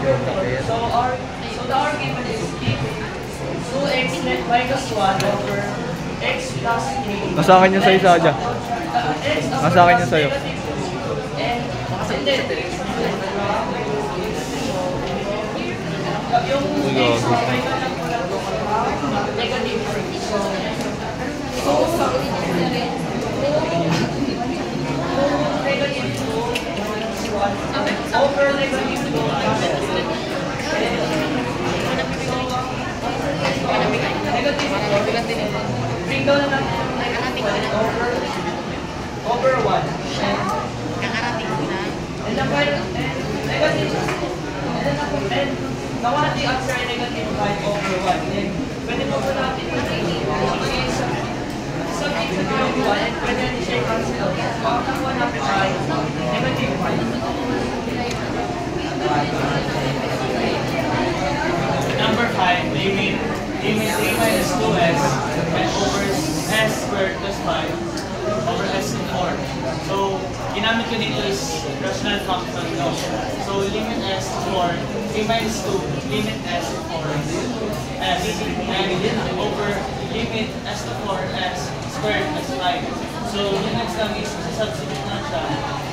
the argument is if 2x minus 1 over x plus 3. Nasa akin yung sa'yo sa dyan. Nasa akin yung sa'yo. And then, yung x negative 3. So, negative 2 over negative 2. Bring down na natin over 1 and the final negative and nawa natin answer ay negative 5 over 1 then pwede mo po natin subject sa negative 1 and pwede natin siya i-cancel so ang nakuha natin ay negative 5. Number 5, limit a minus 2s and over s squared plus 5 over s to 4. So, ginamit ko dito is rational function. No? So, limit s to 4, a minus 2, limit s to 4, s, and over limit s to 4, s squared plus 5. So, yung next lang is substitute na siya.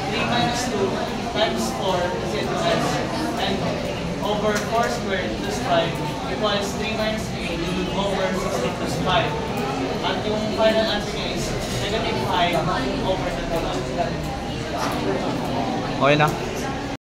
3 minus 2 times 4 is equal to s, and over 4 squared plus 5 equals 3 minus 8 over 16 plus 5. At yung final answer niya is negative 5 over 21. Okay na.